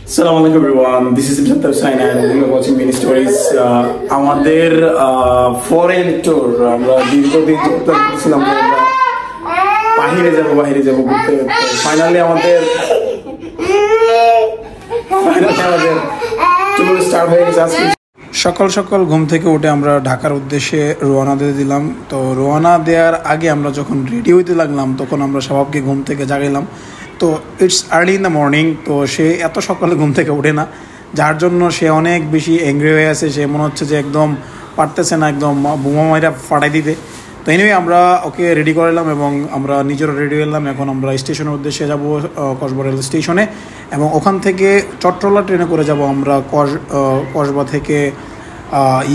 Assalamualaikum everyone, this is Imshad Hussain and you are watching Mini Stories. আমাদের foreign tour আমরা দীর্ঘদিন করতেছিলাম বাহিরে যাব ঘুরতে। ফাইনালি আমাদের ট্যুর স্টার্ট হয়ে গেছে আজকে। সকাল সকাল ঘুম থেকে উঠে আমরা ঢাকার উদ্দেশ্যে রওনা দিয়ে দিলাম। তো রওনা দেওয়ার আগে আমরা যখন রেডি হইতে লাগলাম তখন আমরা সবাইকে ঘুম থেকে জাগাইলাম। তো it's early in the morning, তো সে এত সকালে ঘুম থেকে ওঠে না, যার জন্য সে অনেক বেশি অ্যাংরি হয়ে আছে। সে মনে হচ্ছে যে একদম পারতেছে না, একদম বোমা মাইরা ফাটাই দিতে। তো এনিওয়ে আমরা ওকে রেডি করালাম এবং আমরা নিজেরও রেডি হলাম। এখন আমরা স্টেশনের উদ্দেশ্যে যাব, কসবা রেল স্টেশনে, এবং ওখান থেকে চট্টলা ট্রেনে করে যাব আমরা কসবা থেকে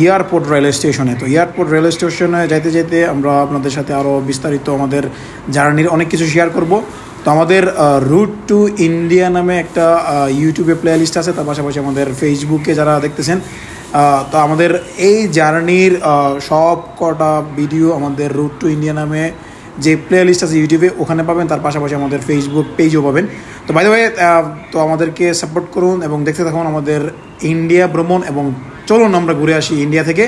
এয়ারপোর্ট রেল স্টেশনে। তো এয়ারপোর্ট রেল স্টেশনে যাইতে যেতে আমরা আপনাদের সাথে আরও বিস্তারিত আমাদের জার্নির অনেক কিছু শেয়ার করব। তো আমাদের রুট টু ইন্ডিয়া নামে একটা ইউটিউবে প্লে লিস্ট আছে, তার পাশাপাশি আমাদের ফেসবুকে যারা দেখতেছেন, তো আমাদের এই জার্নির সব কটা ভিডিও আমাদের রুট টু ইন্ডিয়া নামে যে প্লে লিস্ট আছে ইউটিউবে ওখানে পাবেন, তার পাশাপাশি আমাদের ফেসবুক পেজও পাবেন। তো বাই দ্য ওয়ে, তো আমাদেরকে সাপোর্ট করুন এবং দেখতে থাকুন আমাদের ইন্ডিয়া ভ্রমণ, এবং চলুন আমরা ঘুরে আসি ইন্ডিয়া থেকে।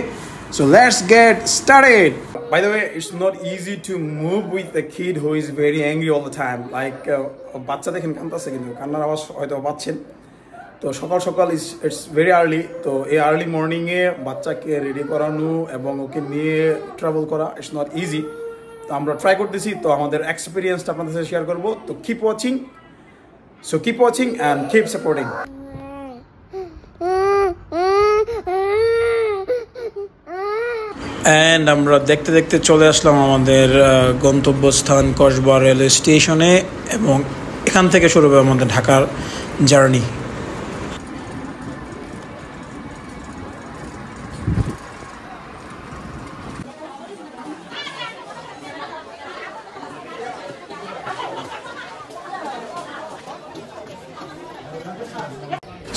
So let's get started. By the way, it's not easy to move with a kid who is very angry all the time. Like বাচ্চা দেখেন কাঁদতেছে, কিন্তু কান্নার আওয়াজ হয়তো পাচ্ছেন। তো সকাল সকাল ইটস ভেরি আর্লি। তো এই আর্লি মর্নিংয়ে বাচ্চাকে রেডি করানো এবং ওকে নিয়ে ট্রাভেল করা ইটস নট ইজি। তো আমরা ট্রাই করতেছি, তো আমাদের এক্সপিরিয়েন্সটা আপনাদের সাথে শেয়ার করবো। তো keep watching and keep supporting. And আমরা দেখতে দেখতে চলে আসলাম আমাদের গন্তব্যস্থান কসবা রেল স্টেশনে, এবং এখান থেকে শুরু হবে আমাদের ঢাকার জার্নি।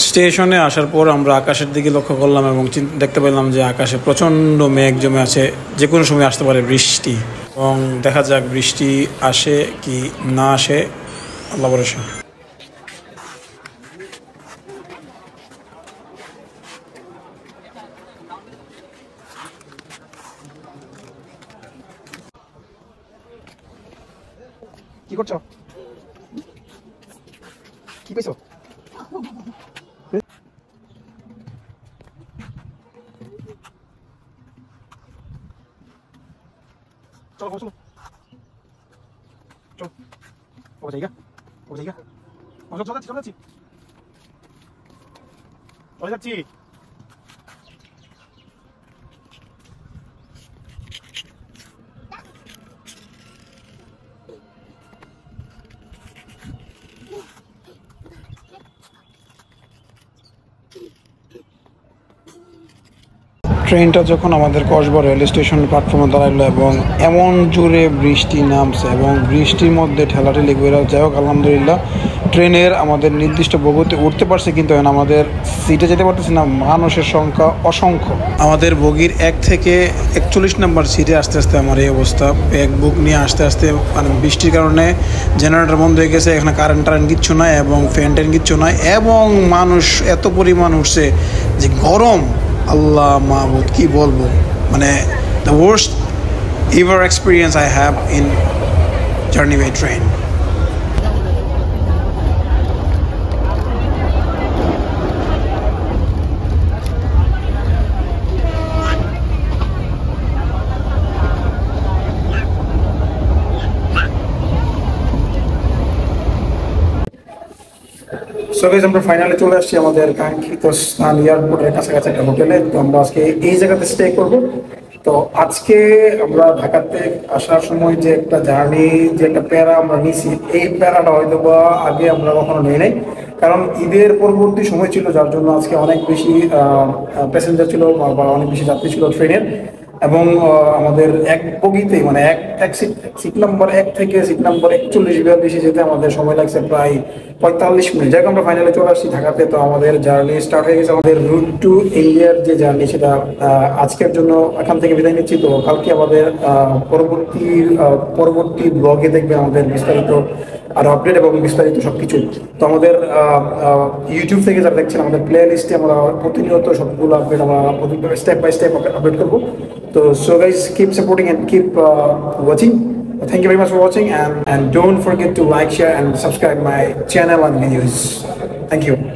স্টেশনে আসার পর আমরা আকাশের দিকে লক্ষ্য করলাম এবং দেখতে পেলাম যে আকাশে প্রচণ্ড মেঘ জমে আছে, যে কোনো সময় আসতে পারে বৃষ্টি। এবং দেখা যাক বৃষ্টি আসে কি না আসে, আল্লাহ ভরসা। কি করছো? কি পেয়েছো? চলো চলো চলো, ও জায়গা চলে যাচ্ছি। ট্রেনটা যখন আমাদের কসবা রেল স্টেশন প্ল্যাটফর্মে দাঁড়াইলো এবং এমন জোরে বৃষ্টি নামছে এবং বৃষ্টির মধ্যে ঠেলাঠেলি করে, যাই হোক আলহামদুলিল্লাহ ট্রেনের আমাদের নির্দিষ্ট বগিতে উঠতে পারছে, কিন্তু এখন আমাদের সিটে যেতে পারতেছি না। মানুষের সংখ্যা অসংখ্য। আমাদের বগির 1 থেকে 41 নম্বর সিটে আসতে আসতে আমার এই অবস্থা। ব্যাগ বুক নিয়ে আসতে আসতে মানে বৃষ্টির কারণে জেনারেটর বন্ধ হয়ে গেছে, এখানে কারেন্ট কিচ্ছু নাই এবং ফ্যান কিচ্ছু নাই, এবং মানুষ এত পরিমাণ উঠছে যে গরম, আল্লাহ মাহবুদ কি বলবো, মানে the worst ever experience I have in journey by train. So guys, আমরা ফাইনালি চলে আসছি আমাদের কাঙ্ক্ষিত স্থান এয়ারপোর্টের কাছাকাছি একটা হোটেলে। তো আমরা আজকে এই জায়গাতে স্টে করব। তো আজকে আমরা ঢাকাতে আসার সময় যে একটা জার্নি, যে একটা প্যারা আমরা নিছি, এই প্যারাটা হয়তো বা আগে আমরা কখনো নিই নাই, কারণ ঈদের পরবর্তী সময় ছিল, যার জন্য আজকে অনেক বেশি প্যাসেঞ্জার ছিল বা অনেক বেশি যাত্রী ছিল ট্রেনের। এবং আমাদের এক বগিতে মানে এক সিট নাম্বার 1 থেকে সিট নাম্বার 41-42 যেতে আমাদের সময় লাগছে প্রায় 45 মিনিট। যাই হোক আমরা ফাইনালি চলে আসছি ঢাকাতে। তো আমাদের জার্নি স্টার্ট হয়ে গেছে। আমাদের রুট টু ইন্ডিয়ার যে জার্নি, সেটা আজকের জন্য এখান থেকে বিদায় নিচ্ছি। তো কালকে আমাদের পরবর্তী ব্লগে দেখবে আমাদের বিস্তারিত আর আপডেট এবং বিস্তারিত সব কিছু। তো আমাদের ইউটিউব থেকে যারা দেখছেন আমাদের প্লে লিস্টে আমরা প্রতিনিয়ত সবগুলো আপডেট আমরা স্টেপ বাই স্টেপ আপডেট করবো। তো so guys keep supporting and keep watching. Thank you very much for watching, and don't forget to like, share and subscribe my channel and videos. Thank you.